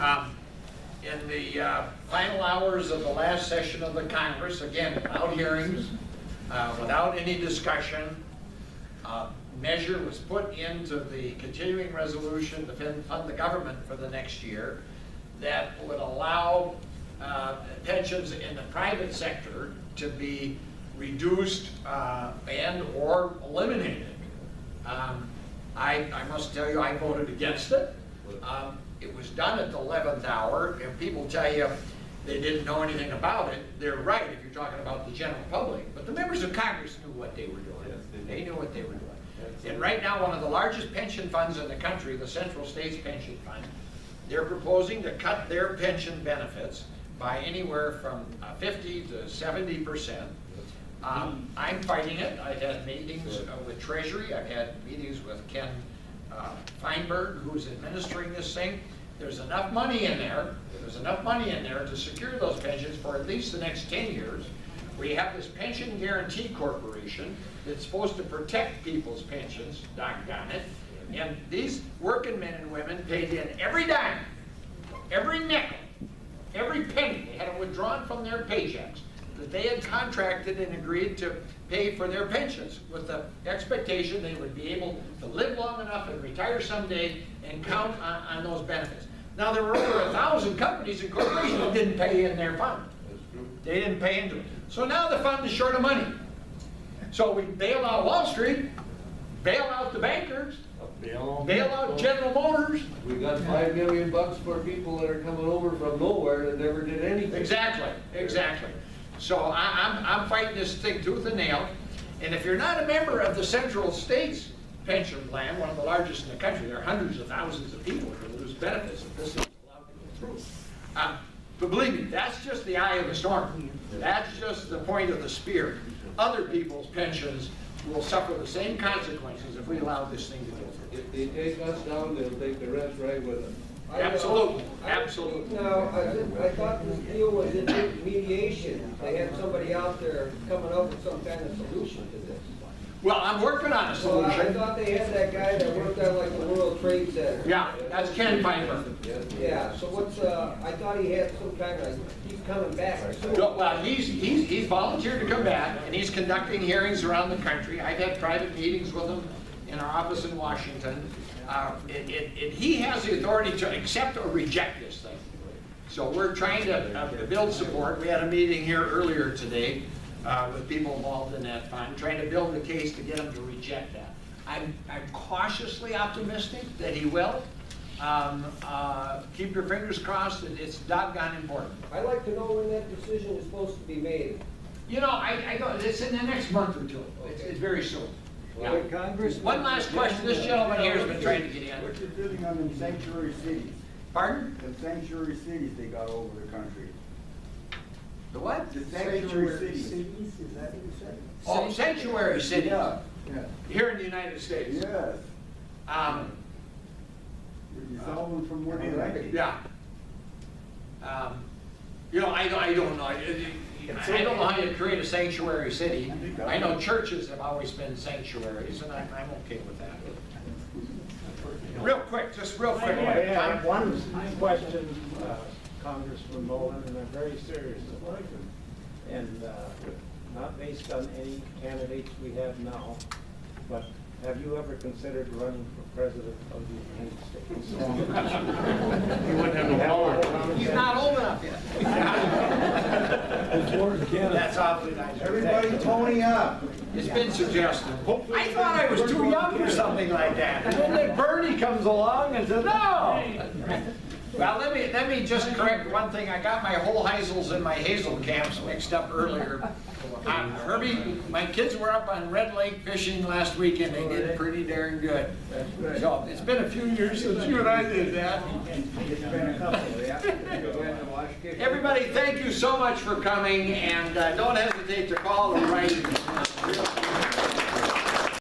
In the final hours of the last session of the Congress, again, without hearings, without any discussion, measure was put into the continuing resolution to fund the government for the next year that would allow pensions in the private sector to be reduced and or eliminated. I must tell you, I voted against it. It was done at the 11th hour. If people tell you they didn't know anything about it, they're right if you're talking about the general public. But the members of Congress knew what they were doing. Yes, they knew what they were doing. And right now, one of the largest pension funds in the country, the Central States Pension Fund, they're proposing to cut their pension benefits by anywhere from 50 to 70%. I'm fighting it. I've had meetings with Treasury. I've had meetings with Ken Feinberg, who's administering this thing. There's enough money in there. There's enough money in there to secure those pensions for at least the next 10 years. We have this Pension Guarantee Corporation that's supposed to protect people's pensions, doggone it. And these working men and women paid in every dime, every nickel, every penny. They had it withdrawn from their paychecks that they had contracted and agreed to pay for their pensions with the expectation they would be able to live long enough and retire someday and count on those benefits. Now, there were over 1,000 companies and corporations that didn't pay in their fund. They didn't pay into it. So now the fund is short of money. So we bail out Wall Street, bail out the bankers, bail out General Motors. We got $5 million for people that are coming over from nowhere that never did anything. Exactly, exactly. So I'm fighting this thing tooth and nail. And if you're not a member of the Central States Pension Plan, one of the largest in the country, there are hundreds of thousands of people who lose benefits if this is allowed to go through. But believe me, that's just the eye of the storm. That's just the point of the spear. Other people's pensions will suffer the same consequences if we allow this thing to go through. If they take us down, they'll take the rest right with them. Absolutely, absolutely. Now, I thought this deal was in mediation. They had somebody out there coming up with some kind of solution to this. Well, I'm working on a Well, I solution. thought they had that guy that worked on like the World Trade Center. Yeah, that's Ken Feinberg. Yeah, so what's, I thought he had some kind of, he's coming back soon. Well, he's volunteered to come back, and he's conducting hearings around the country. I've had private meetings with him in our office in Washington. He has the authority to accept or reject this thing. So we're trying to build support. We had a meeting here earlier today with people involved in that fund, trying to build a case to get him to reject that. I'm cautiously optimistic that he will. Keep your fingers crossed. It's doggone important. I'd like to know when that decision is supposed to be made. You know, I go. It's in the next month or two. It's very soon. Well, Congress. One last question. This gentleman here has been trying to get in. What's your feeling on them sanctuary cities? Pardon? The sanctuary cities they got all over the country. The what? The sanctuary cities. Is that what you said? Oh, sanctuary cities. Yeah, yeah. Here in the United States. Yes. You saw one from one end. Yeah. You know, I don't know. I don't know how you create a sanctuary city. I know churches have always been sanctuaries, and I'm okay with that. Real quick, just real quick. I have one question, Congressman Nolan, and a very serious one. And not based on any candidates we have now, but have you ever considered running for president of the United States? He wouldn't have the power. He's not old enough yet. That's awfully nice. Everybody Tony up. It's been suggested. I thought I was too young for something like that. And then Bernie comes along and says, no. Well, let me just correct one thing. I got my whole Heisels and my Hazel camps mixed up earlier. Herbie, my kids were up on Red Lake fishing last weekend. They did pretty darn good. So it's been a few years since you and I did that. It's been a couple, yeah. Everybody, thank you so much for coming, and don't hesitate to call or write.